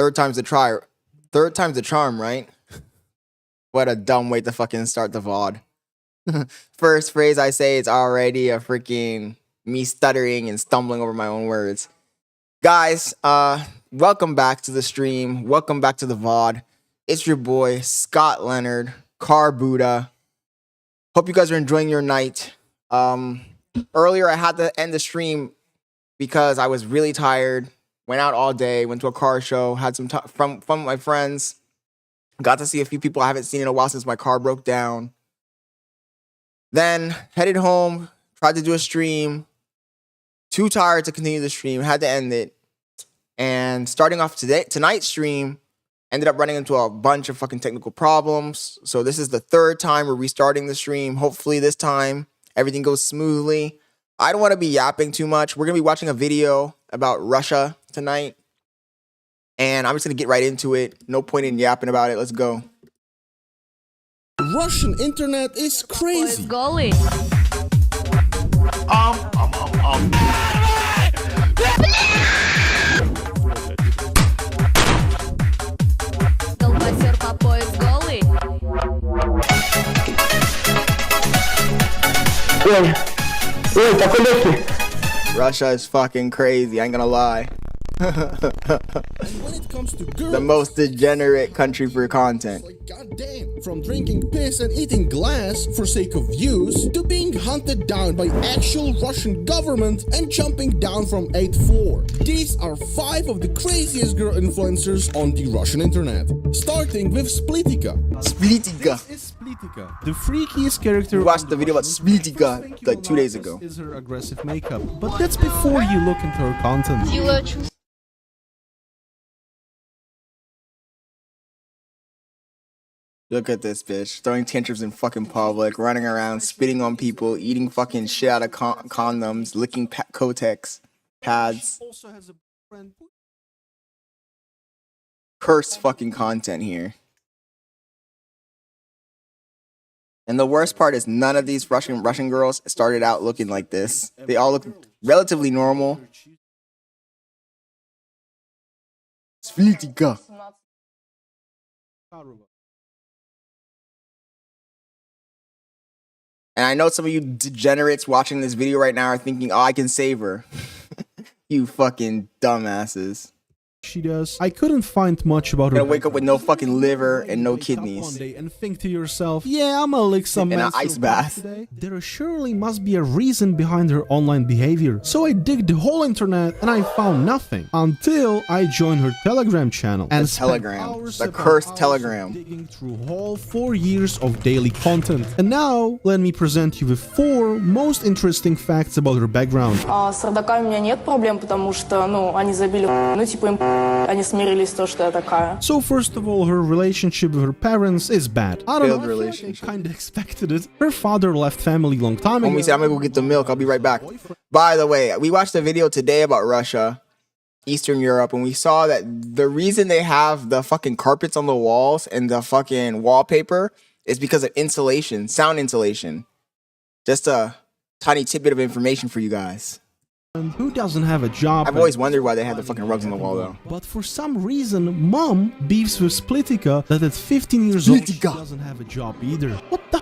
Third time's the try. Third time's the charm, right? What a dumb way to fucking start the VOD. First phrase I say is already a freaking me stuttering and stumbling over my own words. Guys, welcome back to the stream. Welcome back to the VOD. It's your boy, Scott Leonard, Car Buddha. Hope you guys are enjoying your night. Earlier, I had to end the stream because I was really tired. Went out all day, went to a car show, had some fun with my friends. Got to see a few people I haven't seen in a while since my car broke down. Then headed home, tried to do a stream. Too tired to continue the stream, had to end it. And starting off tonight's stream, ended up running into a bunch of fucking technical problems. So this is the third time we're restarting the stream. Hopefully this time everything goes smoothly. I don't want to be yapping too much. We're going to be watching a video about Russia tonight. And I'm just going to get right into it. No point in yapping about it. Let's go. Russian internet is crazy. Russia is fucking crazy, I ain't gonna lie. When it comes to girls, the most degenerate country for content. like goddamn, from drinking piss and eating glass for sake of views to being hunted down by actual Russian government and jumping down from 8th floor. These are 5 of the craziest girl influencers on the Russian internet. Starting with Splitika. Splitika. This is Splitika, the freakiest character. We watched the video about Splitika like 2 days ago. Is her aggressive makeup, but that's before you look into her content. Look at this bitch, throwing tantrums in fucking public, running around, spitting on people, eating fucking shit out of condoms, licking Kotex pads. Also has a friend. Cursed fucking content here. And the worst part is none of these Russian girls started out looking like this. They all look relatively normal. Splitika. And I know some of you degenerates watching this video right now are thinking, oh, I can save her. You fucking dumbasses. She does. I couldn't find much about her. You're gonna wake up with no fucking liver and no One kidneys. day and think to yourself, yeah, I'm gonna lick some In an menstrual ice bath. today. There surely must be a reason behind her online behavior. So I digged the whole internet and I found nothing until I joined her Telegram channel and spent Telegram. hours The upon cursed hours Telegram. digging through all 4 years of daily content. And now let me present you with 4 most interesting facts about her background. С родаками у меня нет проблем, потому что, они забили, они смирились с то, что я такая. So first of all, her relationship with her parents is bad. I don't Failed know, relationship. I kinda expected it. Her father left family long time ago. Homie said, I'm gonna go get the milk. I'll be right back. By the way, we watched a video today about Russia, Eastern Europe, and we saw that the reason they have the fucking carpets on the walls and the fucking wallpaper is because of insulation, sound insulation. Just a tiny tidbit of information for you guys. And who doesn't have a job? I've always wondered why they had the fucking rugs on the wall, though. But for some reason, mom beefs with Splitika that at 15 years old she Splitika. doesn't have a job either. What the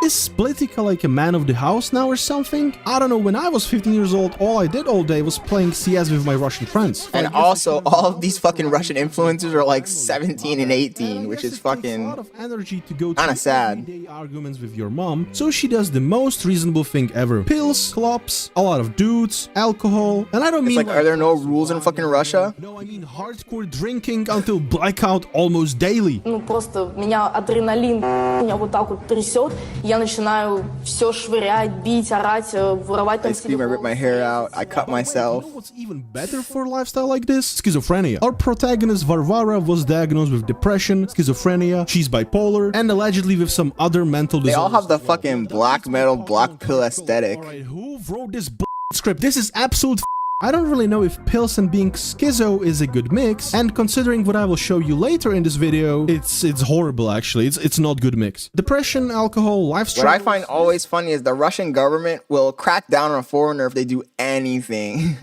is Splitika like a man of the house now or something? I don't know, when I was 15 years old, all I did all day was playing CS with my Russian friends. And also, all of these fucking Russian influencers are like 17 and 18, which is A lot fucking... of energy to go kinda to sad. everyday arguments with your mom, so she does the most reasonable thing ever: pills, clubs, a lot of dudes, alcohol, and I don't It's mean like, are there no rules in fucking Russia? No, I mean hardcore drinking until blackout almost daily. Просто меня адреналин, меня вот так вот трясет, я начинаю все швырять, бить, орать, воровать там I scream, I rip my hair out, I cut myself. You know what's even better for a lifestyle like this? Schizophrenia. Our protagonist Varvara was diagnosed with depression, schizophrenia, she's bipolar, and allegedly with some other mental They all disorders. have the fucking black metal, black pill aesthetic. Alright, who wrote this script? This is absolute I don't really know if pills and being schizo is a good mix, and considering what I will show you later in this video, it's horrible actually. It's not good mix. Depression, alcohol, life What I find always funny is the Russian government will crack down on a foreigner if they do anything.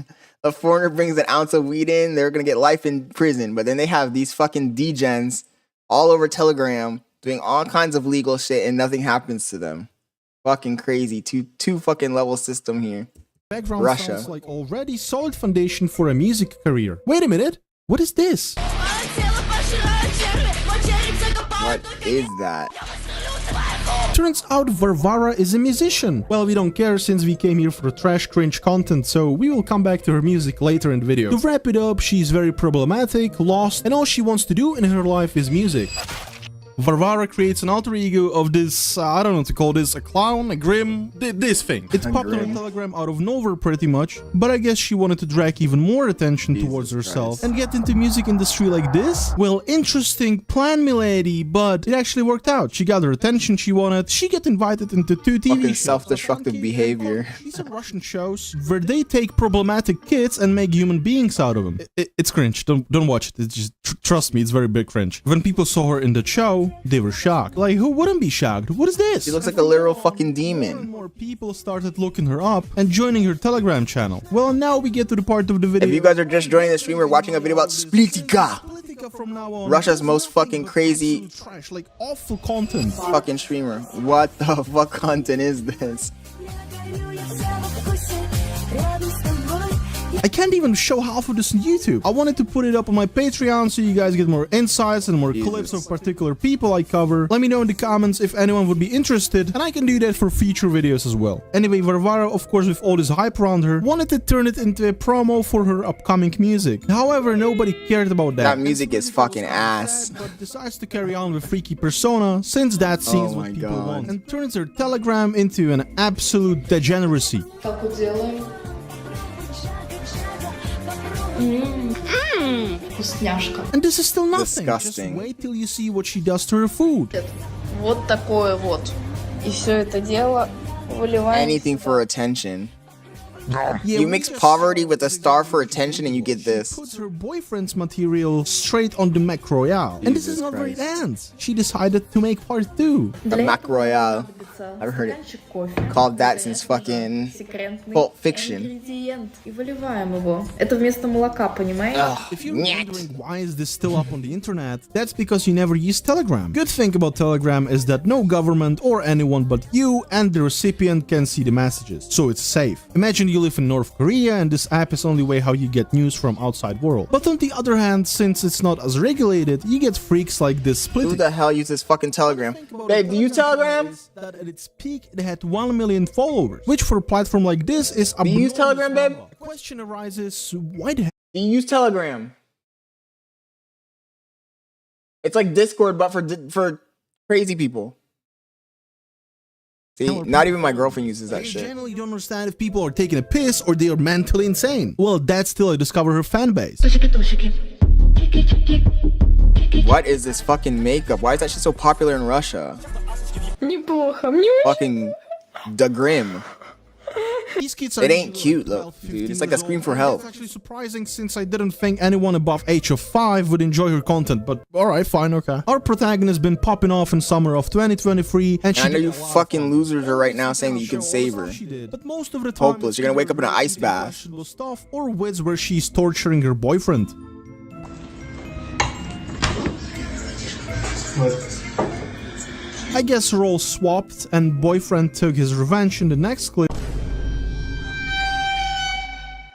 a foreigner brings an ounce of weed in, they're gonna get life in prison. But then they have these fucking degens all over Telegram doing all kinds of legal shit and nothing happens to them. Fucking crazy. Two fucking level system here. Background Russia. sounds like already solid foundation for a music career. Wait a minute. What is this? What is that? Turns out Varvara is a musician. Well, we don't care since we came here for trash cringe content, so we will come back to her music later in the video. To wrap it up, she's very problematic, lost, and all she wants to do in her life is music. Varvara creates an alter ego of this, I don't know what to call this, a clown, a grim, this thing. It's popular on Telegram out of nowhere pretty much, but I guess she wanted to drag even more attention towards herself and get into music industry like this? Well, interesting plan, milady, but it actually worked out. She got her attention she wanted, she got invited into 2 TV Fucking shows. self-destructive behavior. These are Russian shows where they take problematic kids and make human beings out of them. It's cringe, don't watch it, it's just, trust me, it's very big cringe. When people saw her in the show, they were shocked. Like, who wouldn't be shocked? What is this? She looks like a literal fucking More and demon. more people started looking her up and joining her Telegram channel. Well, now we get to the part of the video. If you guys are just joining the stream, we're watching a video about Splitika. From now on, Russia's most fucking crazy absolute trash, like awful content. fucking streamer. What the fuck content is this? I can't even show half of this on YouTube. I wanted to put it up on my Patreon so you guys get more insights and more clips of particular people I cover. Let me know in the comments if anyone would be interested, and I can do that for future videos as well. Anyway, Varvara, of course, with all this hype around her, wanted to turn it into a promo for her upcoming music. However, nobody cared about that. That music is fucking ass. But decides to carry on with freaky persona since that seems Oh what my people God. want, and turns her Telegram into an absolute degeneracy. Так вот делаем. Вкусняшка. And this is still nothing. Disgusting. Just wait till you see what she does to her food. Вот такое вот. И все это дело выливаем. Anything for attention. Yeah, You we mix just poverty saw with a the star video for attention and you get this. Puts her boyfriend's material straight on the Mac Royale. And this is Jesus not where it Christ. ends. She decided to make part 2. The Mac Royale. I've heard it called that since fucking Pulp Fiction. Ингредиент. И выливаем его. Это вместо молока, понимаете? If you're wondering why is this still up on the internet, that's because you never use Telegram. Good thing about Telegram is that no government or anyone but you and the recipient can see the messages, so it's safe. Imagine you live in North Korea and this app is only way how you get news from outside world. But on the other hand, since it's not as regulated, you get freaks like this Who split. the hell uses fucking Telegram? Babe, do you Telegram? That at its peak, it had 1 million followers, which for a platform like this is Do you use Telegram, babe? The question arises, why the hell? Do you use Telegram? It's like Discord, but for crazy people. See, not even my girlfriend uses that I shit. generally don't understand if people are taking a piss or they are mentally insane. Well, that's till I discover her fan base. What is this fucking makeup? Why is that shit so popular in Russia? Неплохо. Мне Fucking the Grim. These kids are It ain't usually cute, look, 12, dude. 15 It's like a years scream old. for help. It's actually surprising since I didn't think anyone above age of 5 would enjoy her content, but alright, fine, okay. Our protagonist has been popping off in summer of 2023, and she I know did you a lot of fucking fun. losers are right now saying that you can Show save us her. what she did. But most of the time, Hopeless. You're gonna wake up in an ice bath. questionable stuff or vids where she's torturing her boyfriend. I guess roles swapped and boyfriend took his revenge in the next clip.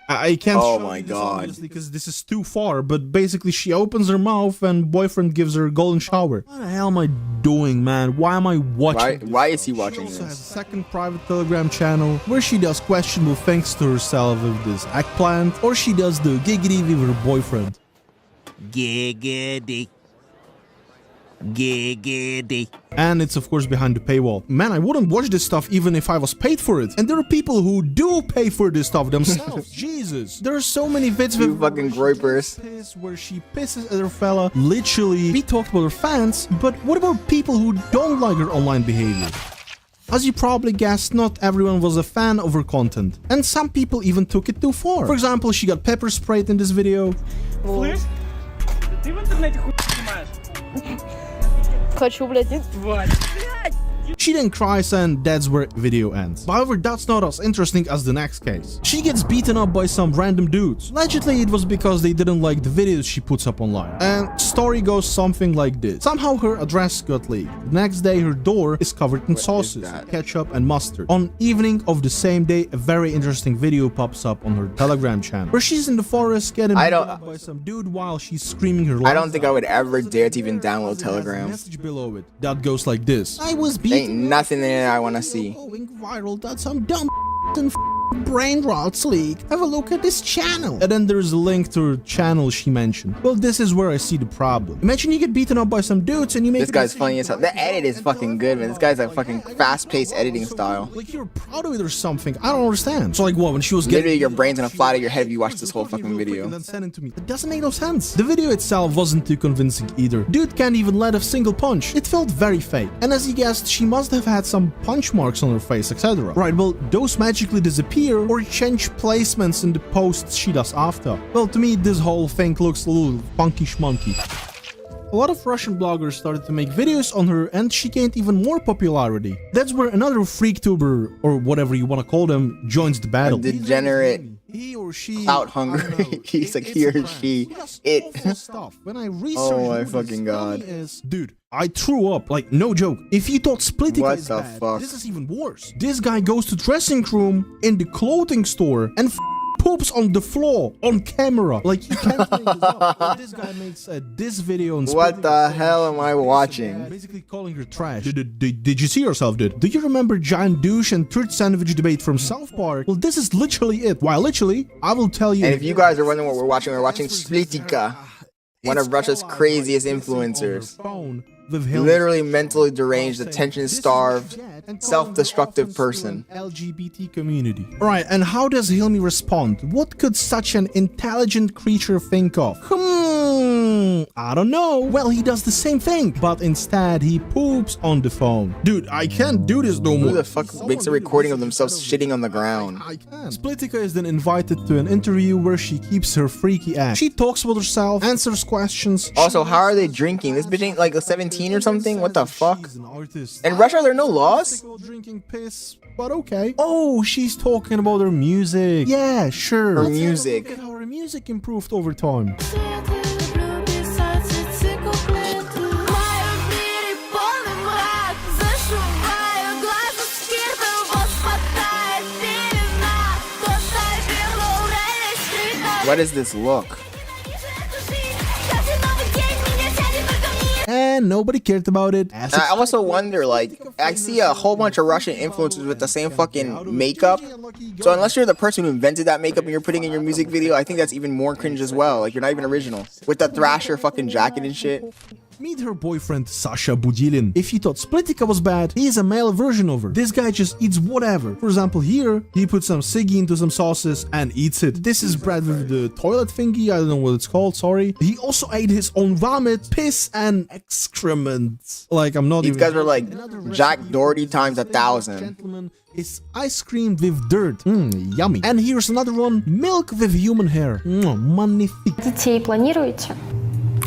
I can't Oh show my you this God. obviously because this is too far, but basically she opens her mouth and boyfriend gives her a golden shower. What the hell am I doing, man? Why am I watching this? Why is he She watching also has a this? second private Telegram channel where she does questionable things to herself with this eggplant, or she does the giggity with her boyfriend. Giggity. Giggity. And it's of course behind the paywall. Man, I wouldn't watch this stuff even if I was paid for it. And there are people who do pay for this stuff themselves. Jesus. There are so many vids You with fucking groypers. where she pisses at her fella. Literally, we talked about her fans, but what about people who don't like her online behavior? As you probably guessed, not everyone was a fan of her content. And some people even took it too far. For example, she got pepper sprayed in this video. Слышь, ты в интернете хуй снимаешь? Хочу, блядь, Тварь. She then cries and that's where video ends. However, that's not as interesting as the next case. She gets beaten up by some random dudes. Allegedly, it was because they didn't like the videos she puts up online. And story goes something like this. Somehow her address got leaked. The next day, her door is covered in sauces, ketchup, and mustard. On evening of the same day, a very interesting video pops up on her Telegram channel, where she's in the forest getting beaten up by some dude while she's screaming her lungs I don't think out. I would ever dare to even download Telegram. Message below it that goes like this: I was beaten. Ain't nothing in it I want to see. Going viral that some dumb and brain rots leak. Have a look at this channel. And then there's a link to her channel she mentioned. Well, this is where I see the problem. Imagine you get beaten up by some dudes and you make This guy's funny as hell. The edit is fucking good, man. This guy's a fucking fast-paced editing style. like you're proud of it or something. I don't understand. So like what, when she was Literally, getting your brain's gonna fly to your head if you watch this whole fucking video. and then send it to me. It doesn't make no sense. The video itself wasn't too convincing either. Dude can't even let a single punch. It felt very fake. And as you guessed, she must have had some punch marks on her face, etc. Right, well, those magically disappear or change placements in the posts she does after. Well, to me, this whole thing looks a little funky schmunky. A lot of Russian bloggers started to make videos on her and she gained even more popularity. That's where another freaktuber, or whatever you want to call them, joins the battle. Degenerate, He or she, clout hungry. He's like he or she. It. Stuff. When I researched Oh my who this fucking god. dummy is, dude, I threw up. Like, no joke. If you thought Splitica What is the bad, fuck? this is even worse. This guy goes to dressing room in the clothing store and poops on the floor on camera. Like, you can't make this up. Well, this guy makes this video on What Splitica the saying hell am I she's watching? basically calling her trash. Did you see yourself, dude? Do you remember Giant Douche and Third Sandwich debate from South Park? Well, this is literally it. Why, literally, I will tell you. And if you guys are wondering what we're watching Splitica, one of Russia's craziest influencers. Literally mentally deranged, attention-starved, self-destructive person. LGBT community. Alright, and how does Hilmi respond? What could such an intelligent creature think of? I don't know. Well, he does the same thing, but instead he poops on the phone. Dude, I can't do this no more. Who the fuck makes a recording of themselves shitting on the ground? I can. Splitica is then invited to an interview where she keeps her freaky ass. She talks with herself, answers questions. Also, how are they drinking? This bitch ain't like a 17 or something? What the fuck? She's an artist. In Russia, are there no laws? Drinking piss, but okay. Oh, she's talking about her music. Yeah, sure. Her music. Look at how her music improved over time. What is this look? And nobody cared about it. I also wonder, like, I see a whole bunch of Russian influencers with the same fucking makeup. So unless you're the person who invented that makeup and you're putting in your music video, I think that's even more cringe as well. Like, you're not even original. With the Thrasher fucking jacket and shit. Meet her boyfriend Sasha Budilin. If you thought Splitica was bad, he is a male version of her. This guy just eats whatever. For example, here, he puts some ciggy into some sauces and eats it. This is bread with the toilet thingy, I don't know what it's called, sorry. He also ate his own vomit, piss, and excrement. Like, I'm not These even... guys are like Jack Doherty times 1,000. Gentlemen, is ice cream with dirt. Yummy. And here's another one, milk with human hair. Magnifique. Детей планируете?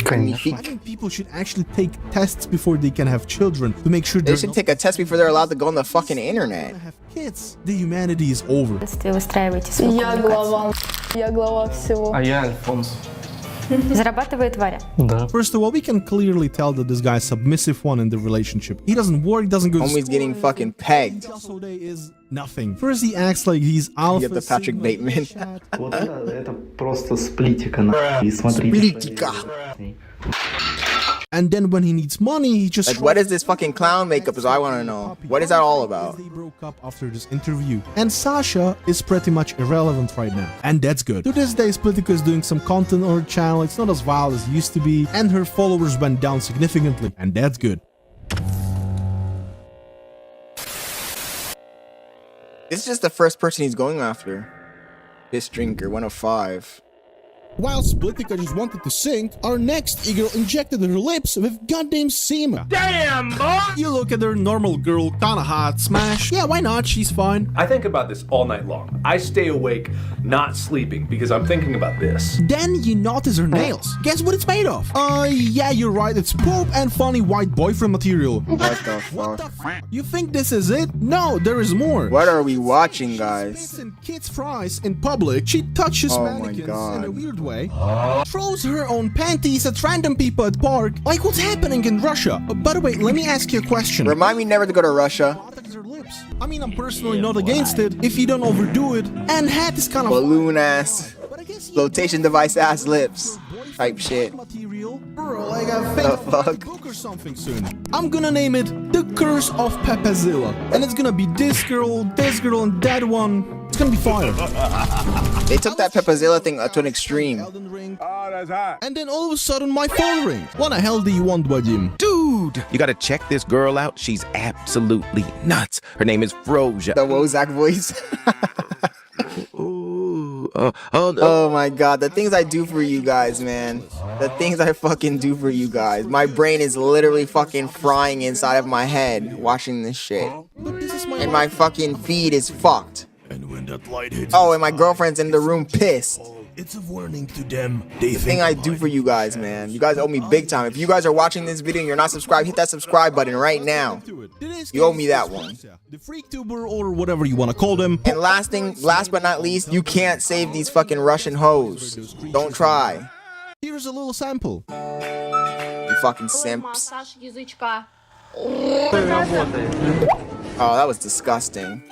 I think people should actually take tests before they can have children to make sure They should take a test before they're allowed to go on the fucking internet. have kids. The humanity is over. Если выстраиваете свою Я коммуникацию. глава. Я глава всего. А я Альфонс. Зарабатывает Варя. Да. First of all, we can clearly tell that this guy is submissive one in the relationship. He doesn't work, doesn't go to Homie's school. getting fucking pegged. Also, there is nothing. First, he acts like he's alpha. You have the Patrick sigma Bateman. chat. Вот это просто сплитика, и смотрите. Splitica. And then when he needs money, he just... Like, what is this fucking clown makeup is what I want to know. What is that all about? They broke up after this interview. And Sasha is pretty much irrelevant right now. And that's good. To this day, Splitica is doing some content on her channel. It's not as wild as it used to be. And her followers went down significantly. And that's good. This is just the first person he's going after. Piss drinker, 105. While Splitica just wanted to sink, our next e-girl injected her lips with goddamn semen. Damn, boy! You look at her, normal girl, kinda hot, smash. Yeah, why not? She's fine. I think about this all night long. I stay awake, not sleeping, because I'm thinking about this. Then you notice her nails. Guess what it's made of? Yeah, you're right. It's poop and funny white boyfriend material. What the What fuck? the f? You think this is it? No, there is more. What are we watching, guys? And kids' fries in public. She touches Oh my mannequins in a God. weird way. Throws her own panties at random people at park. Like what's happening in Russia? By the way, let me ask you a question. Remind me never to go to Russia. Her lips. I mean, I'm personally not against it if you don't overdo it. And hat is kind of Balloon ass, But I guess you flotation device ass lips type shit. material. Bro, like I The think fuck? book or something soon. I'm gonna name it The Curse of Pepazilla. And it's gonna be this girl, and that one. It's gonna be fire. They took that Pepazilla thing to an extreme. Elden Ring. Oh, that's hot. And then all of a sudden my phone rings. What the hell do you want, Vadim? Dude, you gotta check this girl out. She's absolutely nuts. Her name is Froja. The Wozak voice. Ooh, Oh my god, the things I do for you guys, man. The things I fucking do for you guys. My brain is literally fucking frying inside of my head watching this shit. But this is my And my fucking feed is fucked. And when that light hits Oh, and my girlfriend's in the room pissed. it's a warning to them. They The thing I do for you guys, man. You guys owe me big time. If you guys are watching this video and you're not subscribed, hit that subscribe button right now. You owe me that one. The freak tuber or whatever you want to call them. And last but not least, you can't save these fucking Russian hoes. Don't try. Here's a little sample. You fucking simps. Массаж язычка. Oh, that was disgusting.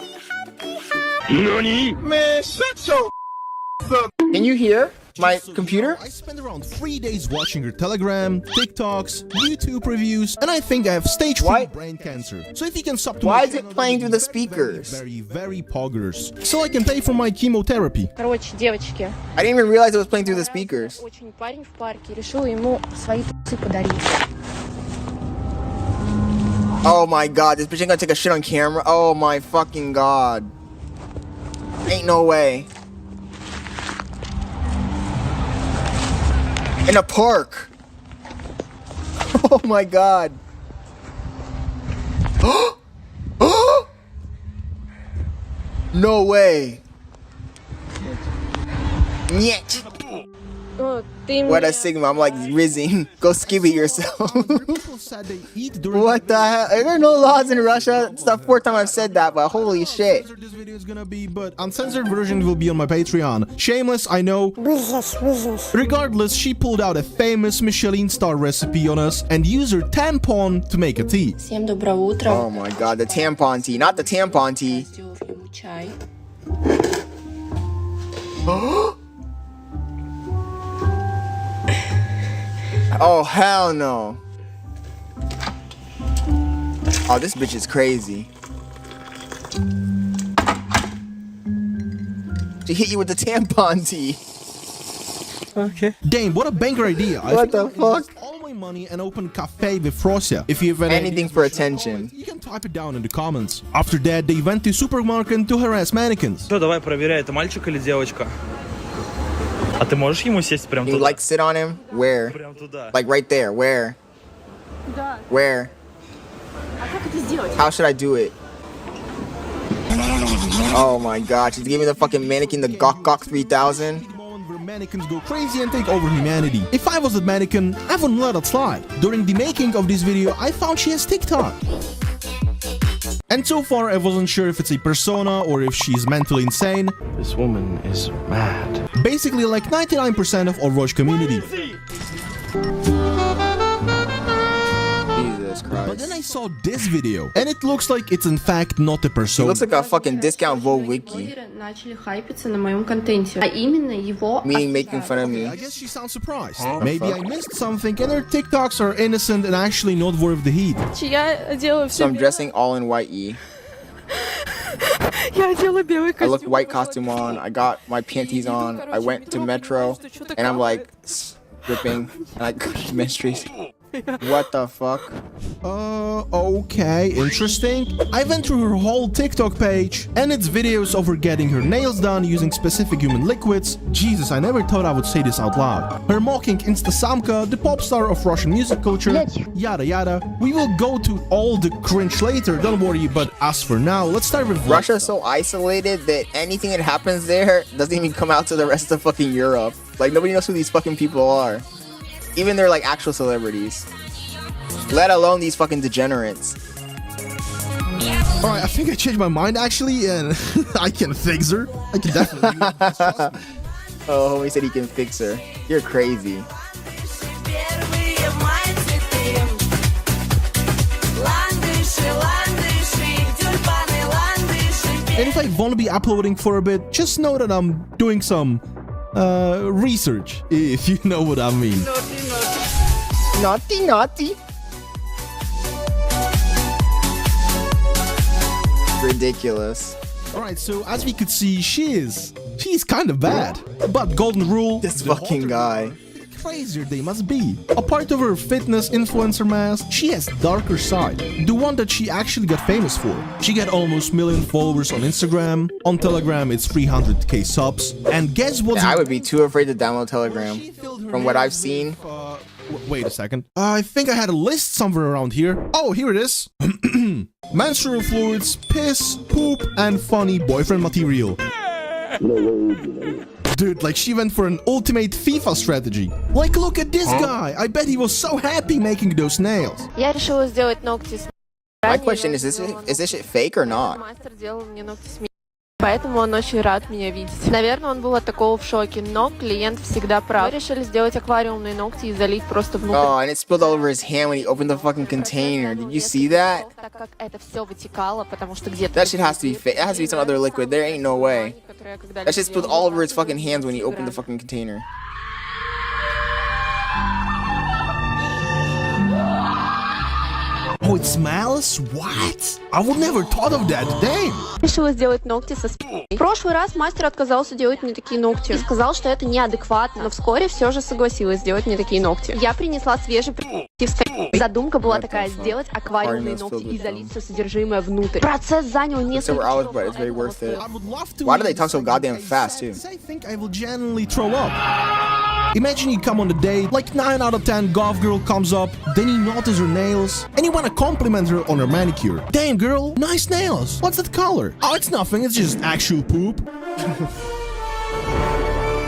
Can you hear my computer? I spent around 3 days watching her Telegram, TikToks, YouTube reviews, and I think I have stage 4 Why- brain cancer. So if you can sub to Why my is it channel, playing that through would the be speakers? very poggers. So I can pay for my chemotherapy. Короче, девочки, I didn't even realize it was playing through the speakers. очень парень в парке решил ему свои трусы подарить. Oh my god, this bitch ain't gonna take a shit on camera. Oh my fucking god. Ain't no way. In a park. Oh my god. No way. Nyet. Ну, ты What мне... a sigma. I'm like rizzing. Go skibby yourself. People said they eat during What the hell? Are there no laws in Russia? It's the fourth time I've said that, but holy shit. This video is gonna be, but uncensored version will be on my Patreon. Shameless, I know. Regardless, she pulled out a famous Michelin star recipe on us and used her tampon to make a tea. Всем доброе утро. Oh my god, the tampon tea, not the tampon tea. Сделаю ему чай. Oh hell no. Oh, this bitch is crazy. She hit you with the tampon tea. Okay. Dang, what a banger idea. What the fuck? All my money and open cafe with Frosia. If you have any Anything ideas for we should attention. call it, you can type it down in the comments. After that, they went to supermarket to harass mannequins. Что, давай проверяй, это мальчик или девочка? А ты можешь ему сесть прям You туда? like sit on him? Where? Прям туда. Like right there. Where? Да. Where? А как это сделать? How should I do it? Oh my god, she's giving the fucking mannequin the Gok 3000. The moment where mannequins go crazy and take over humanity. If I was a mannequin, I wouldn't let it slide. During the making of this video, I found she has TikTok. And so far, I wasn't sure if it's a persona or if she's mentally insane. This woman is mad. Basically, like 99% of Overwatch community. Jesus But then I Christ. saw this video, and it looks like it's in fact not a She persona. looks like a fucking discount Vogue wiki. Блогеры начали хайпиться на моем контенте, а именно его... Meaning making fun of me. I guess she sounds surprised. Maybe I missed something and her TikToks are innocent and actually not worth the heat. Я делаю So I'm dressing all in white E. Я одела белый I looked white costume on. I got my panties on. I went to Metro, and I'm like stripping, and I got menstruation. What the fuck? Okay, interesting. I went through her whole TikTok page, and it's videos of her getting her nails done using specific human liquids. Jesus, I never thought I would say this out loud. Her mocking Instasamka, the pop star of Russian music culture, yada yada. We will go to all the cringe later, don't worry, but as for now, let's start with Russia's so isolated that anything that happens there doesn't even come out to the rest of fucking Europe. Like, nobody knows who these fucking people are. Even they're like actual celebrities. Let alone these fucking degenerates. Alright, I think I changed my mind actually, and I can fix her. I can definitely do it. Oh, homie said he can fix her. You're crazy. And if I won't be uploading for a bit, just know that I'm doing some research, if you know what I mean. Naughty, naughty. Ridiculous. Alright, so as we could see, she's kind of bad. But golden rule, This fucking guy. crazier they must be. A part of her fitness influencer mask, she has darker side. The one that she actually got famous for. She got almost 1 million followers on Instagram. On Telegram, it's 300k subs. And guess what's... Yeah, I would be too afraid to download Telegram. From what I've seen. Wait a second. I think I had a list somewhere around here. Oh, here it is. Menstrual fluids, piss, poop, and funny boyfriend material. Dude, like she went for an ultimate FIFA strategy. Like, look at this guy. I bet he was so happy making those nails. Я решила сделать ногти с... My question is this shit fake or not? Мастер делал мне ногти с... Поэтому он очень рад меня видеть. Наверное, он был от такого в шоке, но клиент всегда прав. Мы решили сделать аквариумные ногти и залить просто внутрь. Oh, and it spilled all over his hand when he opened the fucking container. Did you see that? Так как это все вытекало, потому что где-то... That shit has to be fake. It has to be some other liquid. There ain't no way. That shit spilled all over his fucking hands when he opened the fucking container. Oh, it smells? What? I would never thought of that. Damn. Решила сделать ногти со спиной. В прошлый раз мастер отказался делать мне такие ногти. И сказал, что это неадекватно. Но вскоре все же согласилась сделать мне такие ногти. Я принесла свежий презерватив. Задумка была такая: сделать аквариумные ногти и залить все содержимое внутрь. Процесс занял несколько часов. But it's very worth it. Why do they talk so goddamn fast too? I think I will genuinely throw up. Imagine you come on a date, like 9 out of 10 golf girl comes up, then you notice her nails, and you wanna compliment her on her manicure. Damn girl, nice nails. What's that color? Oh, it's nothing, it's just actual poop.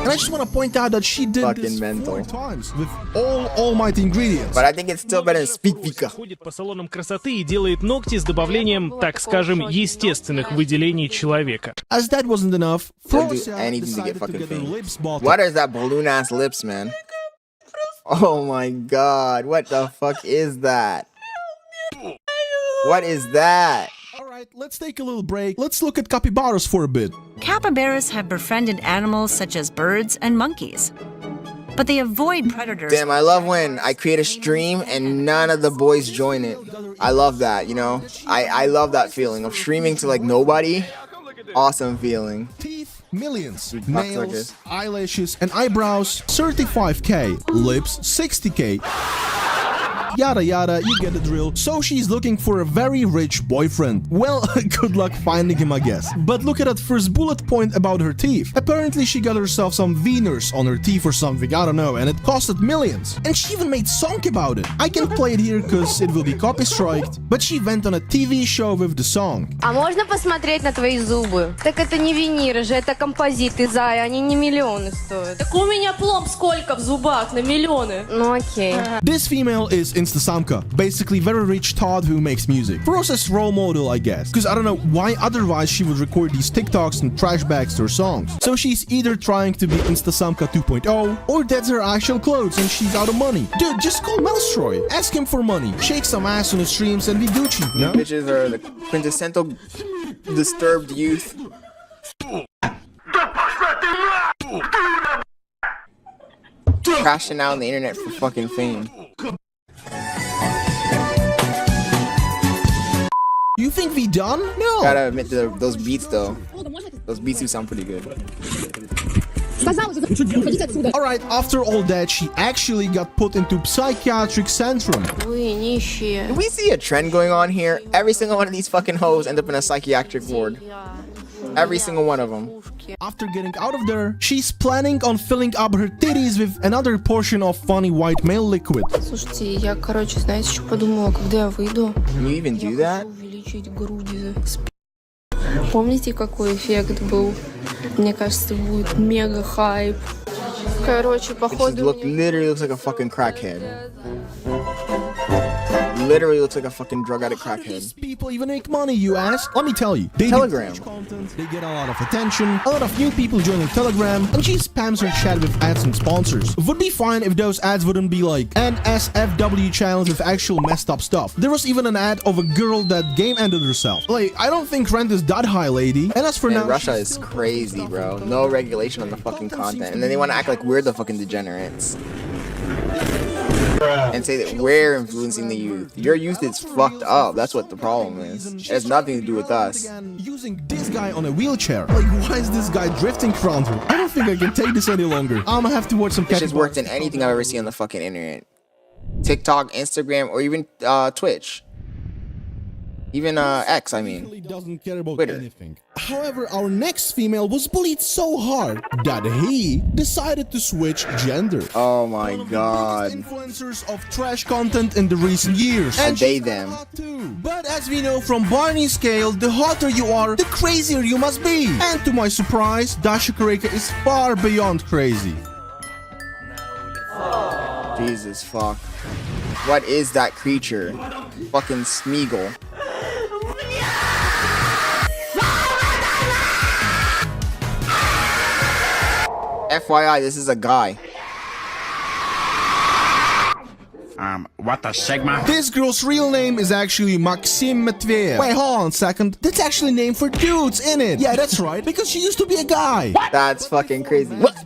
And I just want to point out that she did Fucking this mental. 4 times with all almighty ingredients. But I think it's still better than speak pika. Ходит по салонам красоты и делает ногти с добавлением, так скажем, естественных выделений человека. As that wasn't enough, They'll do Frosia anything to get decided fucking get her famous. lips bought. What is that balloon ass lips, man? Oh my god, what the fuck is that? What is that? Alright, let's take a little break. Let's look at capybaras for a bit. Capybaras have befriended animals such as birds and monkeys. But they avoid predators. Damn, I love when I create a stream and none of the boys join it. I love that, you know? I love that feeling of streaming to like nobody. Awesome feeling. Teeth, millions. Dude, Nails, eyelashes, and eyebrows, 35k. Lips, 60k. Yada yada, you get the drill. So she's looking for a very rich boyfriend. Well, good luck finding him, I guess. But look at that first bullet point about her teeth. Apparently she got herself some Venus on her teeth or something, I don't know, and it costed millions. And she even made song about it. I can't play it here cause it will be copy striked, but she went on a TV show with the song. А можно посмотреть на твои зубы? Так это не виниры же, это композиты, зая, они не миллионы стоят. Так у меня пломб сколько в зубах на миллионы? Ну окей. This female is Instasamka, basically very rich Todd who makes music. Process role model, I guess. Because I don't know why otherwise she would record these TikToks and trash bags to her songs. So she's either trying to be Instasamka 2.0 or that's her actual clothes and she's out of money. Dude, just call Melstroy. Ask him for money. Shake some ass on the streams and be Gucci, you know? Bitches are the quintessential disturbed youth. Crashing out on the internet for fucking fame. You think we done? No. Gotta admit those beats though. Those beats do sound pretty good. Alright, after all that, she actually got put into psychiatric centrum. Do we see a trend going on here? Every single one of these fucking hoes end up in a psychiatric ward. Every single one of them. After getting out of there, she's planning on filling up her titties with another portion of funny white male liquid. Слушайте, я, короче, знаете, что подумала, когда я выйду? Can you even do that? Увеличить груди. Помните, какой эффект был? Мне кажется, будет мега хайп. Короче, походу... Literally looks like a fucking crackhead. Literally looks like a fucking drug addict crackhead. These people even make money, you ask? Let me tell you. They Telegram. do content, they get a lot of attention, a lot of new people joining Telegram, and she spams her chat with ads and sponsors. Would be fine if those ads wouldn't be like NSFW channels with actual messed up stuff. There was even an ad of a girl that game ended herself. Like, I don't think rent is that high, lady. And as for now, Russia is crazy, bro. No regulation on the fucking content. And then they want to act like we're the fucking degenerates. And say that we're influencing the youth. Your youth is fucked up. That's what the problem is. It has nothing to do with us. Using this guy on a wheelchair. Like, why is this guy drifting around her? I don't think I can take this any longer. I'm gonna have to watch some This has worked in anything I've ever seen on the fucking internet. TikTok, Instagram, or even Twitch. Even X, I mean. Doesn't care about Twitter. anything. However, our next female was bullied so hard that he decided to switch gender. Oh my god. Influencers of trash content in the recent years. And they them. But as we know from Barney's scale, the hotter you are, the crazier you must be. And to my surprise, Dasha Kareka is far beyond crazy. Jesus fuck. What is that creature? Fucking Smeagol. FYI, this is a guy. What the Sigma? This girl's real name is actually Maxim Matveev. Wait, hold on a second. That's actually named for dudes, innit? Yeah, that's right, because she used to be a guy. That's fucking crazy. What?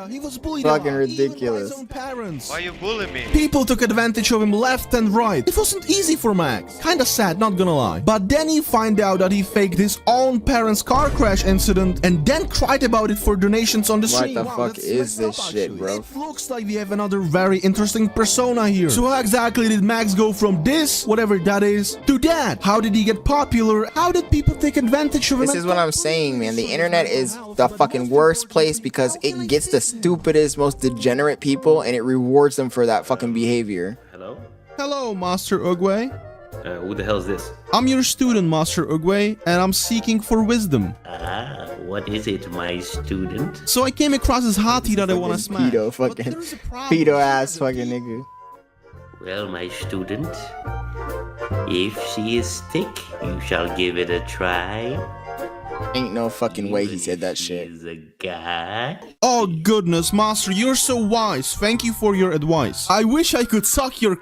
He was bullied Fucking out, ridiculous. even by his own parents. Why you bullying me? People took advantage of him left and right. It wasn't easy for Max. Kinda sad, not gonna lie. But then he find out that he faked his own parents' car crash incident and then cried about it for donations on the stream. What the fuck is this shit, bro? It looks like we have another very interesting persona here. So how exactly did Max go from this, whatever that is, to that? How did he get popular? How did people take advantage of him? This is what I'm saying, man. The internet is the fucking worst place because it gets the stupidest, most degenerate people and it rewards them for that fucking behavior. Hello? Hello, Master Ugwe. Who the hell is this? I'm your student, Master Ugwe, and I'm seeking for wisdom. Ah, what is it, my student? So I came across this hottie that I want to smash. Pedo fucking, pedo ass fucking nigga. Well, my student, if she is thick, you shall give it a try. Ain't no fucking way he said that shit. He's a guy. Oh goodness, Master, you're so wise. Thank you for your advice. I wish I could suck your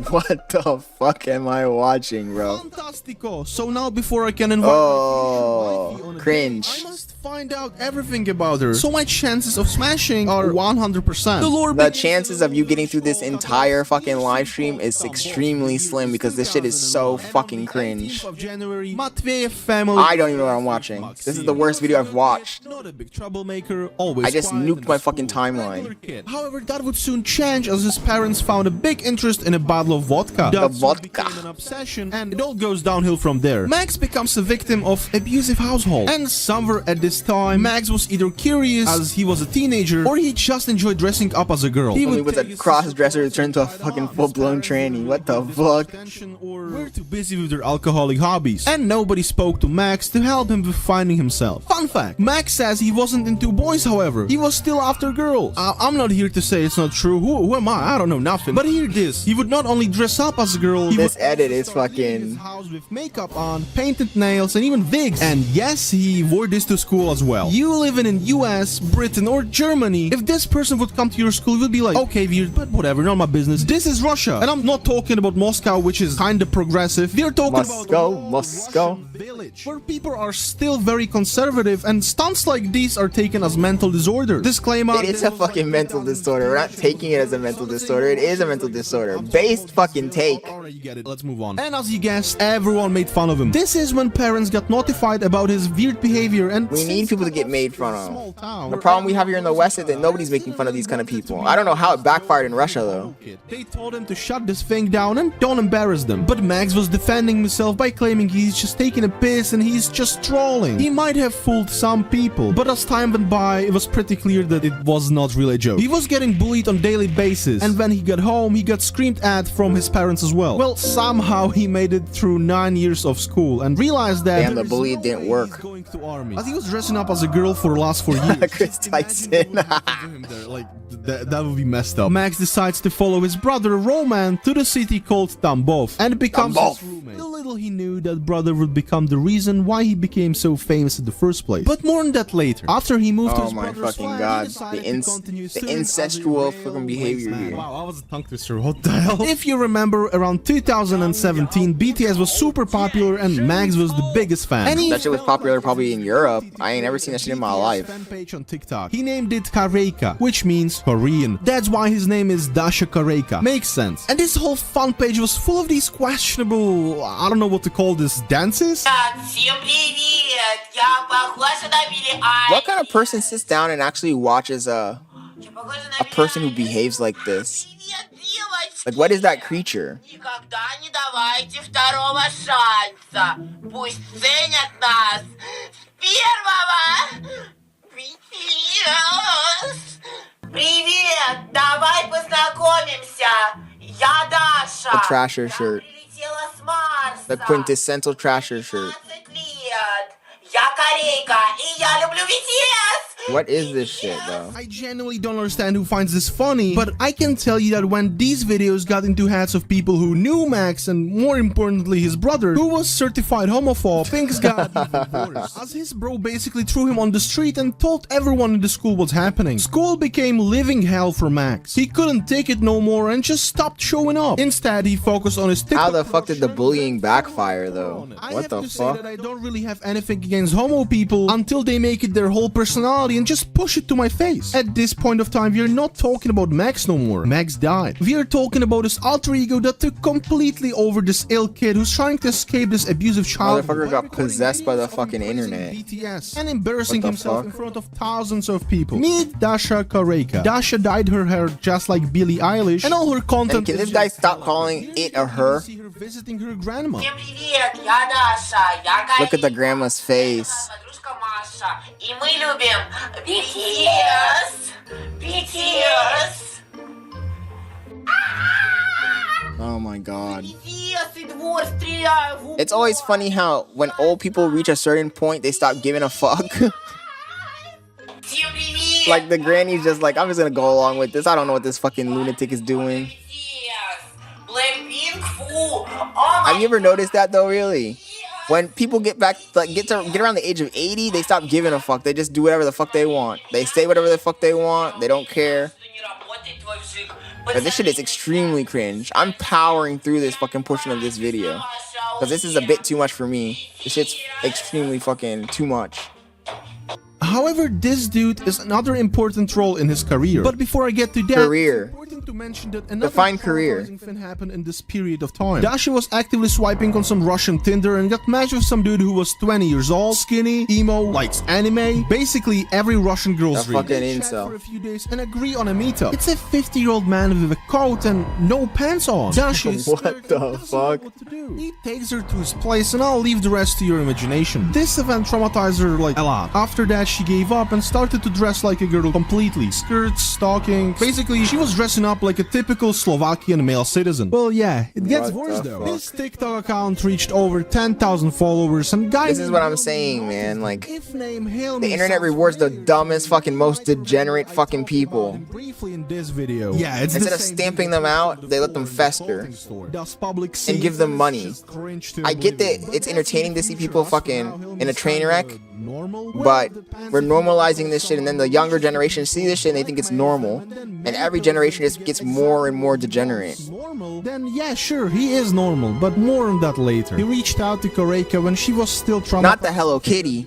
What the fuck am I watching, bro? Fantastico. So now before I can invite cringe. I must find out everything about her. So my chances of smashing are 100%. The chances of you getting through this entire fucking live stream is extremely slim because this shit is so fucking cringe. Matveev family. I don't even know what I'm watching. This is the worst video I've watched. Not a big troublemaker, always I just nuked my fucking timeline. However, that would soon change as his parents found a big interest in a bottle of vodka. The vodka. An obsession, and it all goes downhill from there. Max becomes a victim of abusive household, and somewhere at this time, Max was either curious as he was a teenager, or he just enjoyed dressing up as a girl. He was a cross-dresser who turned into a fucking full-blown tranny. What the fuck? Or were too busy with their alcoholic hobbies, and nobody spoke to Max to help him with finding himself. Fun fact: Max says he wasn't into boys, however, he was still after girls. I'm not here to say it's not true. Who am I? I don't know nothing. But hear this: he would not only dress up as a girl, this edit is fucking house with makeup on, painted nails, and even wigs. And yes, he wore this to school as well. You living in US, Britain, or Germany, if this person would come to your school, you would be like, okay, weird, but whatever, not my business. This is Russia, and I'm not talking about Moscow, which is kinda progressive. We're talking about Moscow, village, where people are still very conservative, and stunts like these are taken as mental disorder. Disclaimer: it is a fucking mental disorder. We're not taking it as a mental disorder. It is a mental disorder. Based fucking take. Alright, you get it. Let's move on. And as you guessed, everyone made fun of him. This is when parents got notified about his weird behavior, and we need people to get made fun of. The problem we have here in the West is that nobody's making fun of these kind of people. I don't know how it backfired in Russia though. They told him to shut this thing down and don't embarrass them. But Max was defending himself by claiming he's just taking a piss and he's just trolling. He might have fooled some people, but as time went by, it was pretty clear that it was not really a joke. He was getting bullied on a daily basis, and when he got home, he got screamed at from his parents as well. Well, somehow he made it through 9 years of school and realized that damn, the bully didn't work. Going to army. As he was dressing up as a girl for the last 4 years. Chris Tyson. Like that would be messed up. Max decides to follow his brother Roman to the city called Tambov and becomes his roommate. Little he knew that brother would become the reason why he became so famous in the first place. But more on that later. After he moved to his brother's flat, the incestual fucking behavior here. Wow, I was a tongue twister. What the hell? If you remember, around 2017, BTS was super popular and Max was the biggest fan. And that shit was popular probably in Europe. I ain't never seen that shit in my life. Fan page on TikTok. He named it Kareika, which means Korean. That's why his name is Dasha Kareika. Makes sense. And this whole fan page was full of these questionable, I don't know what to call this, dances? What kind of person sits down and actually watches a person who behaves like this? Like, what is that creature? The Trasher shirt. The quintessential Trasher shirt. What is this shit, though? I genuinely don't understand who finds this funny, but I can tell you that when these videos got into hands of people who knew Max and more importantly his brother, who was certified homophobe, things got even worse. As his bro basically threw him on the street and told everyone in the school what's happening. School became living hell for Max. He couldn't take it no more and just stopped showing up. Instead, he focused on his TikTok. How the fuck did the bullying backfire, though? What the fuck? I don't really have anything against homo people until they make it their whole personality and just push it to my face. At this point of time, we are not talking about Max no more. Max died. We are talking about his alter ego that took completely over this ill kid who's trying to escape this abusive child. Motherfucker got possessed by the fucking internet. BTS and embarrassing himself in front of thousands of people. Meet Dasha Kareika. Dasha dyed her hair just like Billie Eilish, and all her content. And can this guy stop calling it a her? See her visiting her grandma. Look at the grandma's face. И мы любим BTS! BTS! Oh my god. It's always funny how when old people reach a certain point, they stop giving a fuck. Like the granny's just like, I'm just gonna go along with this. I don't know what this fucking lunatic is doing. Have you ever noticed that though, really? When people get back, like get around the age of 80, they stop giving a fuck. They just do whatever the fuck they want. They say whatever the fuck they want. They don't care. But this shit is extremely cringe. I'm powering through this fucking portion of this video because this is a bit too much for me. This shit's extremely fucking too much. However, this dude is another important role in his career. But before I get to that, career. It's important to mention that another define career thing happened in this period of time. Dasha was actively swiping on some Russian Tinder and got matched with some dude who was 20 years old, skinny, emo, likes anime, basically every Russian girl's dream. Fucking incel. For a few days and agree on a meetup. It's a 50-year-old man with a coat and no pants on. Dasha is what the fuck? What to do. He takes her to his place and I'll leave the rest to your imagination. This event traumatized her like a lot. After that, she gave up and started to dress like a girl completely. Skirts, stockings. Basically, she was dressing up like a typical Slovakian male citizen. Well, yeah, it gets worse though. His TikTok account reached over 10,000 followers and guys... This is what I'm saying, man. Like, the internet rewards the dumbest fucking, most degenerate fucking people. Briefly in this video. Yeah, it's instead of stamping them out, they let them fester and give them money. I get that it's entertaining to see people fucking in a train wreck, but we're normalizing this shit, and then the younger generation see this shit and they think it's normal, and every generation just gets more and more degenerate. Normal? Then yeah, sure, he is normal, but more on that later. He reached out to Koreika when she was still traumatized. Not the Hello Kitty.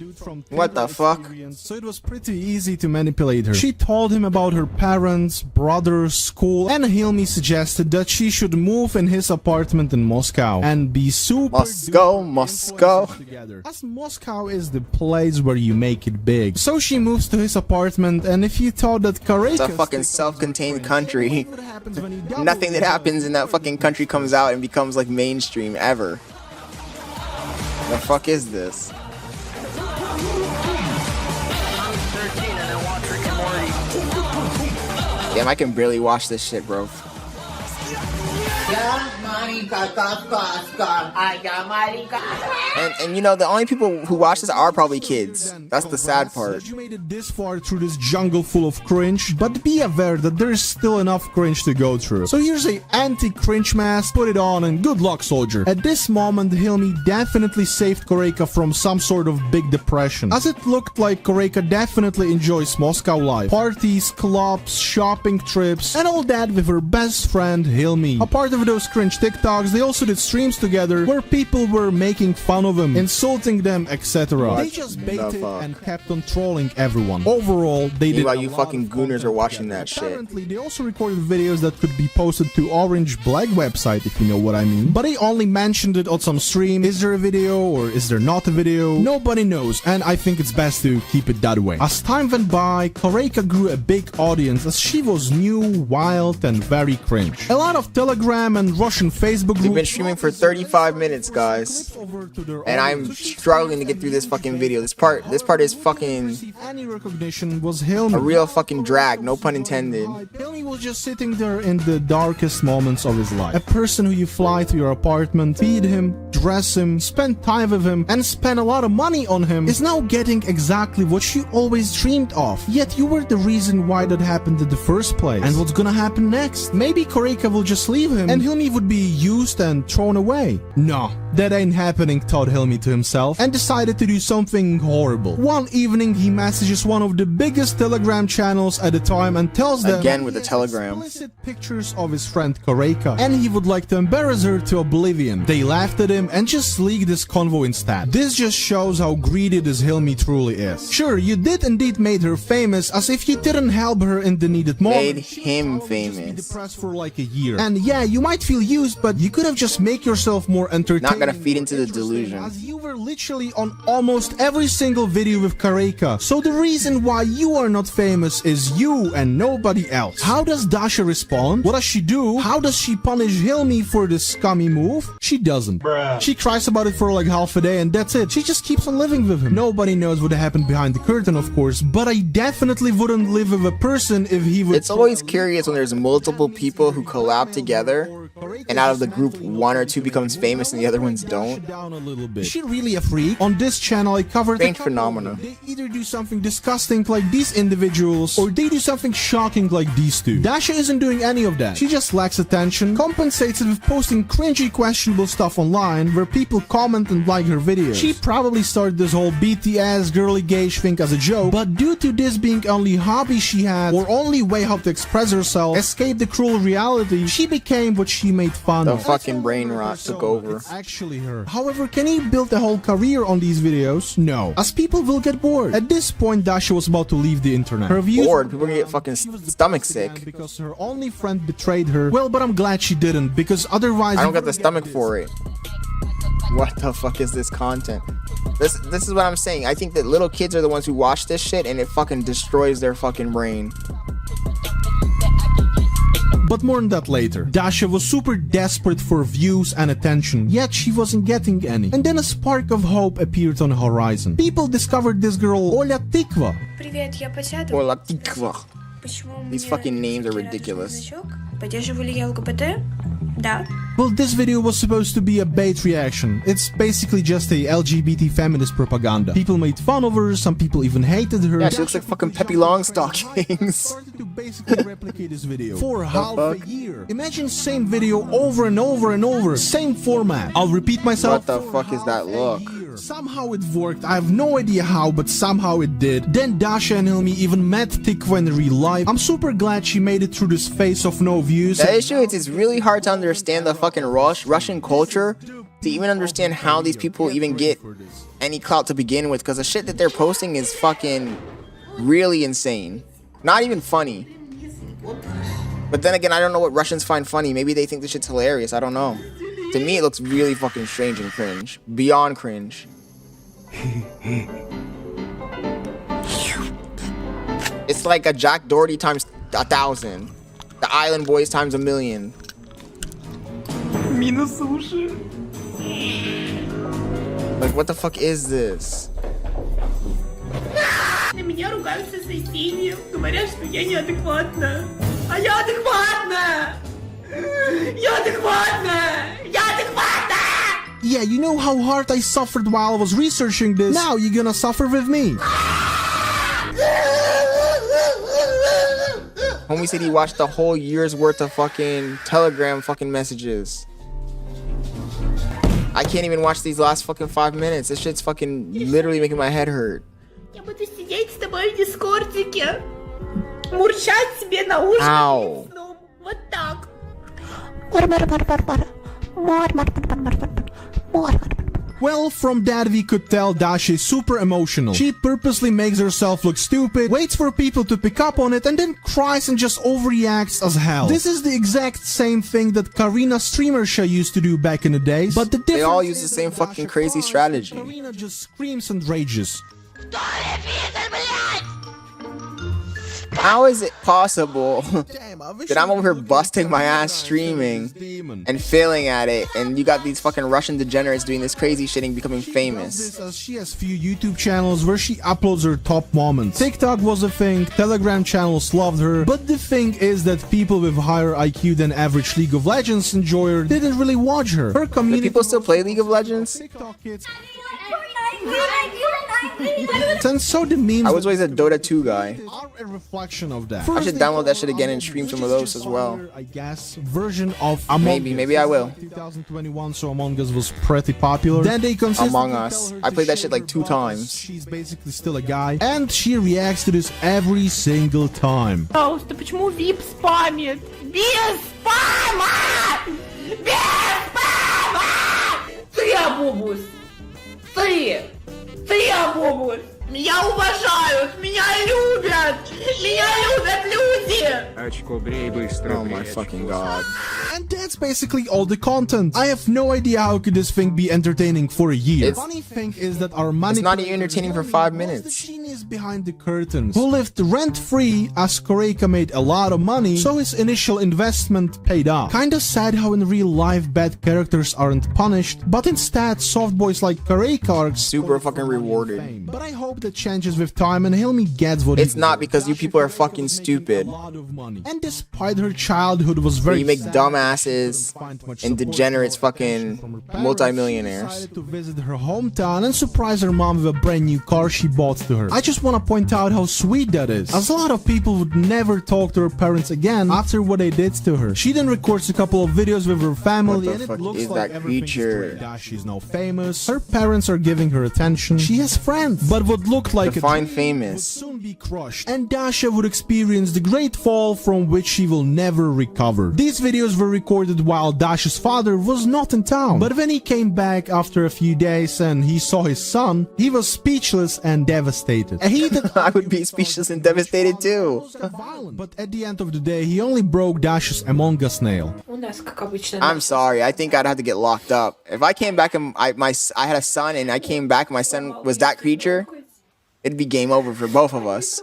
What the fuck? So it was pretty easy to manipulate her. She told him about her parents, brothers, school, and Hilmi suggested that she should move in his apartment in Moscow and be super Moscow together, as Moscow is the place where you make it big. So she moves to his apartment, and if you thought that Koreika, it's a fucking self-contained country, nothing that happens in that fucking country comes out and becomes like mainstream ever. The fuck is this? Damn, I can barely watch this shit, bro. And you know, the only people who watch this are probably kids. That's the sad part. You made it this far through this jungle full of cringe, but be aware that there is still enough cringe to go through. So here's a anti-cringe mask, put it on, and good luck, soldier. At this moment, Hilmi definitely saved Koreika from some sort of big depression, as it looked like Koreika definitely enjoys Moscow life. Parties, clubs, shopping trips, and all that with her best friend, Hilmi. A part of those cringe TikToks, they also did streams together where people were making fun of him, insulting them, etc. They just baited and kept on trolling everyone. Overall, they did. While you fucking gooners are watching that shit. Apparently, they also recorded videos that could be posted to Orange Black website, if you know what I mean. But they only mentioned it on some stream. Is there a video or is there not a video? Nobody knows, and I think it's best to keep it that way. As time went by, Koreika grew a big audience as she was new, wild, and very cringe. A lot of Telegram and Russian Facebook groups. We've been streaming for 35 minutes, guys, and I'm struggling to get through this fucking video. This part is fucking any recognition was Hilmi. A real fucking drag, no pun intended. Hilmi was just sitting there in the darkest moments of his life. A person who you fly to your apartment, feed him, dress him, spend time with him, and spend a lot of money on him is now getting exactly what you always dreamed of. Yet you were the reason why that happened in the first place. And what's gonna happen next? Maybe Koreika will just leave him and Hilmi would be used and thrown away. No, that ain't happening, thought Hilmi to himself, and decided to do something horrible. One evening he messages one of the biggest Telegram channels at the time and tells them again with the Telegram explicit pictures of his friend Koreika, and he would like to embarrass her to oblivion. They laughed at him and just leaked this convo instead. This just shows how greedy this Hilmi truly is. Sure, you did indeed made her famous, as if you didn't help her in the needed moment. Made him famous. Depressed for like a year. And yeah, you might feel used, but you could have just make yourself more entertaining. Not gonna feed into the delusion. As you were literally on almost every single video with Koreika. So the reason why you are not famous is you and nobody else. How does Dasha respond? What does she do? How does she punish Hilmi for this scummy move? She doesn't. Bruh. She cries about it for like half a day and that's it. She just keeps on living with him. Nobody knows what happened behind the curtain, of course, but I definitely wouldn't live with a person if he would. It's always curious when there's multiple people who collab together and out of the group one or two becomes famous and the other ones don't. Down a little bit. Is she really a freak? On this channel I covered strange phenomena. They either do something disgusting like these individuals or they do something shocking like these two. Dasha isn't doing any of that. She just lacks attention, compensates it with posting cringy questionable stuff online where people comment and like her videos. She probably started this whole BTS girly gauge thing as a joke, but due to this being only hobby she had or only way how to express herself, escape the cruel reality, she became what she made fun of. The fucking brain rot took over. It's actually her. However, can he build a whole career on these videos? No, as people will get bored. At this point, Dasha was about to leave the internet. Her views bored. People gonna get fucking stomach sick because her only friend betrayed her. Well, but I'm glad she didn't, because otherwise I don't got the stomach for it. What the fuck is this content? This is what I'm saying. I think that little kids are the ones who watch this shit and it fucking destroys their fucking brain. But more on that later. Dasha was super desperate for views and attention, yet she wasn't getting any. And then a spark of hope appeared on the horizon. People discovered this girl, Oля Tikva. Ola Tikva. These fucking names are ridiculous. Well, this video was supposed to be a bait reaction. It's basically just a LGBT feminist propaganda. People made fun of her, some people even hated her. Yeah, she looks like fucking Peppy Longstockings. Started to basically replicate this video for half a year. Imagine same video over and over and over, same format. I'll repeat myself. What the fuck is that look? Somehow it worked. I have no idea how, but somehow it did. Then Dasha and Hilmi even met Tikva in real life. I'm super glad she made it through this phase of no views. The issue is it's really hard to understand the fucking Russian culture to even understand how these people even get any clout to begin with, because the shit that they're posting is fucking really insane. Not even funny. But then again, I don't know what Russians find funny. Maybe they think this shit's hilarious. I don't know. To me, it looks really fucking strange and cringe. Beyond cringe. It's like a Jack Doherty times 1,000. The Island Boys times 1,000,000. Like, what the fuck is this? На меня ругаются соседи. Говорят, что я неадекватна. А я адекватна! Я адекватна! Я адекватна! Yeah, you know how hard I suffered while I was researching this? Now you're gonna suffer with me. Homie said he watched the whole year's worth of fucking Telegram fucking messages. I can't even watch these last fucking 5 minutes. This shit's fucking literally making my head hurt. Я буду сидеть с тобой в дискордике. Мурчать себе на ушко. Ow. Вот так. Well, from that we could tell Dasha is super emotional. She purposely makes herself look stupid, waits for people to pick up on it, and then cries and just overreacts as hell. This is the exact same thing that Karina Streamersha used to do back in the days, but the difference They all use the same fucking crazy strategy. Karina just screams and rages. How is it possible that I'm over here busting my ass streaming and failing at it, and you got these fucking Russian degenerates doing this crazy shit and becoming famous? She has few YouTube channels where she uploads her top moments. TikTok was a thing, Telegram channels loved her, but the thing is that people with higher IQ than average League of Legends enjoyer didn't really watch her. Her community. Do people still play League of Legends? And so the memes I was always a Dota 2 guy. are a reflection of that. I should download that shit again and stream some of those as well. I guess version of Among Us. Maybe I will. 2021, so Among Us was pretty popular. Then they consistently Among Us. tell her I played that to shit like 2 shut times. She's basically still a guy, and she reacts to this every single time. Пожалуйста, почему VIP спамит? Без спама! Без спама! Ты, Абубус! Ты! Ты, Абубус! Меня уважают! Меня любят! Меня любят люди! Oh my fucking god. And that's basically all the content. I have no idea how could this thing be entertaining for a year. Funny thing is that our money. It's not even entertaining for 5 minutes. The genius behind the curtains, who lived rent-free as Koreyka made a lot of money, so his initial investment paid off. Kinda sad how in real life bad characters aren't punished, but instead soft boys like Koreyka are Super fucking rewarded. But I hope that changes with time and Hilmi gets what It's not, because you people are fucking stupid. And despite her childhood was very You make sad, dumbasses and degenerates fucking multimillionaires. decided to visit her hometown and surprise her mom with a brand new car she bought to her. I just want to point out how sweet that is, as a lot of people would never talk to her parents again after what they did to her. She then records a couple of videos with her family, What and the it fuck looks is like that everything is creature? great. She's now famous, her parents are giving her attention, she has friends, but what looked like Define a dream famous. would soon be crushed, and Dasha would experience the great fall from which she will never recover. These videos were recorded while Dasha's father was not in town, but when he came back after a few days and he saw his son, he was speechless and devastated. And he did I would be speechless and devastated too. but at the end of the day, he only broke Dasha's Among Us nail. У нас, как обычно, I'm sorry. I think I'd have to get locked up. If I came back and I had a son and I came back and my son was that creature, it'd be game over for both of us.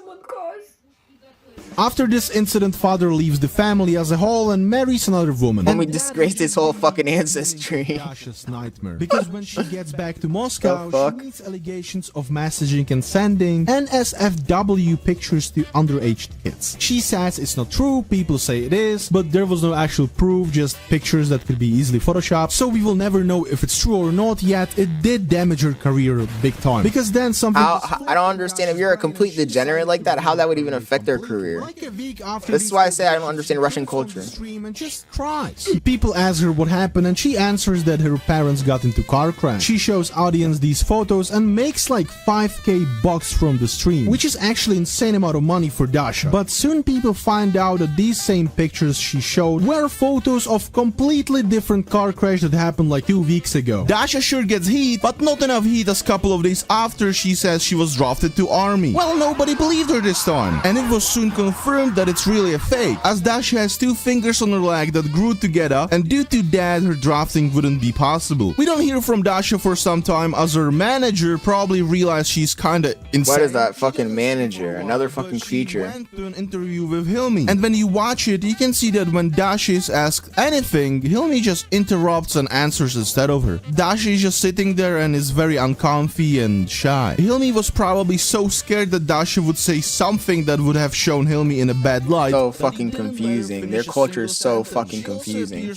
After this incident, father leaves the family as a whole and marries another woman. When we disgraced his whole fucking ancestry. Dasha's nightmare. Because when she gets back to Moscow, fuck? she meets allegations of messaging and sending NSFW pictures to underage kids. She says it's not true, people say it is, but there was no actual proof, just pictures that could be easily photoshopped, so we will never know if it's true or not, yet it did damage her career big time. Because then something... I don't understand. If you're a complete degenerate like that, how that would even affect their career. Like a week after This is why I say I don't understand Russian culture. Stream and just cries. People ask her what happened and she answers that her parents got into car crash. She shows audience these photos and makes like 5k bucks from the stream, which is actually insane amount of money for Dasha. But soon people find out that these same pictures she showed were photos of completely different car crash that happened like 2 weeks ago. Dasha sure gets heat, but not enough heat as couple of days after she says she was drafted to army. Well, nobody believed her this time, and it was soon confirmed that it's really a fake, as Dasha has 2 fingers on her leg that grew together, and due to that her drafting wouldn't be possible. We don't hear from Dasha for some time, as her manager probably realized she's kinda insane. What is that fucking manager? Another fucking creature. Went to an interview with Hilmi, and when you watch it, you can see that when Dasha is asked anything, Hilmi just interrupts and answers instead of her. Dasha is just sitting there and is very uncomfy and shy. Hilmi was probably so scared that Dasha would say something that would have shown Hilmi in a bad light. So fucking confusing. Their culture is so fucking confusing.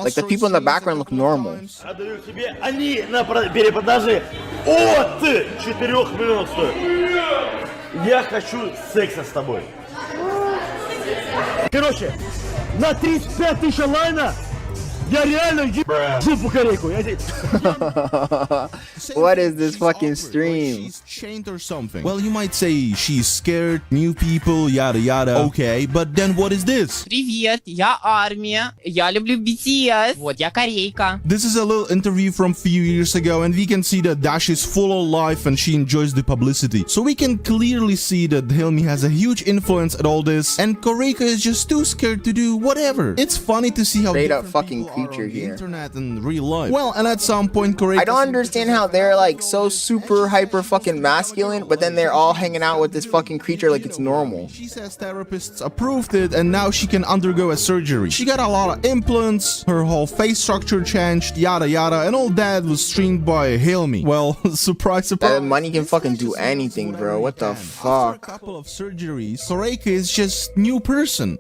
Like the people in the background look normal. Отдаю тебе, они на перепродаже от 4 миллионов стоят. Я хочу секса с тобой. Короче, на 35 тысяч онлайна я реально жопу корейку. What is this fucking stream? Chained or something. Well, you might say she's scared, new people, yada yada. Okay, but then what is this? Привет, я армия. Я люблю BTS. Вот я корейка. This is a little interview from few years ago, and we can see that Dash is full of life and she enjoys the publicity. So we can clearly see that Hilmi has a huge influence at all this, and Koreika is just too scared to do whatever. It's funny to see how straight up fucking creature here. here. Internet and real life. Well, and at some point, Koreika. I don't understand how they're like so super hyper fucking masculine, but then they're all hanging out with this fucking creature like it's normal. She says therapists approved it, and now she can undergo a surgery. She got a lot of implants, her whole face structure changed, yada yada, and all that was streamed by Hilmi. Well, surprise, surprise. Money can fucking do anything, bro. What the fuck? After a couple of surgeries, Koreika is just new person.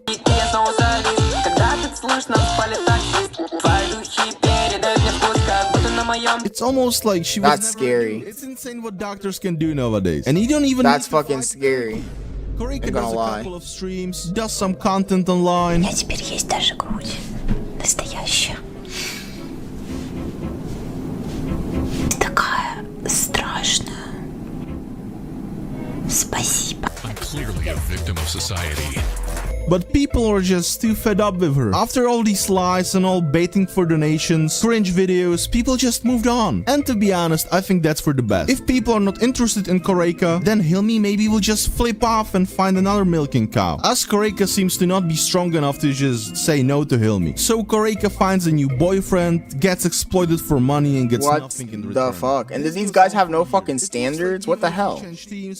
It's almost like she was. That's scary. It's insane what doctors can do nowadays, and you don't even. That's fucking scary. Koreika does a couple of streams, does some content online. У меня теперь есть даже грудь. Настоящая. Ты такая страшная. Спасибо. I'm clearly a victim of society. But people are just too fed up with her. After all these lies and all baiting for donations, cringe videos, people just moved on. And to be honest, I think that's for the best. If people are not interested in Koreika, then Hilmi maybe will just flip off and find another milking cow. As Koreika seems to not be strong enough to just say no to Hilmi. So Koreika finds a new boyfriend, gets exploited for money, and gets nothing in return. What the fuck? And these guys have no fucking standards? What the hell?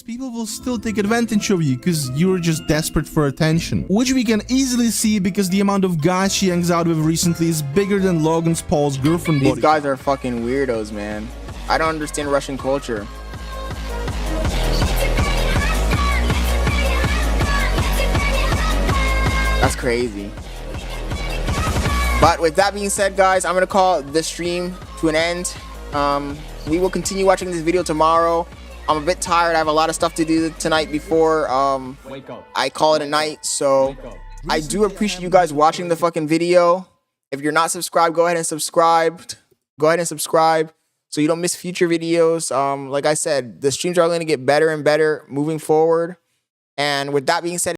People will still take advantage of you because you're just desperate for attention. Which we can easily see because the amount of guys she hangs out with recently is bigger than Logan Paul's girlfriend. These guys are fucking weirdos, man. I don't understand Russian culture. That's crazy. But with that being said, guys, I'm gonna call this stream to an end. We will continue watching this video tomorrow. I'm a bit tired. I have a lot of stuff to do tonight before I call it a night. So I do appreciate you guys watching the fucking video. If you're not subscribed, go ahead and subscribe. Go ahead and subscribe so you don't miss future videos. Like I said, the streams are going to get better and better moving forward. And with that being said,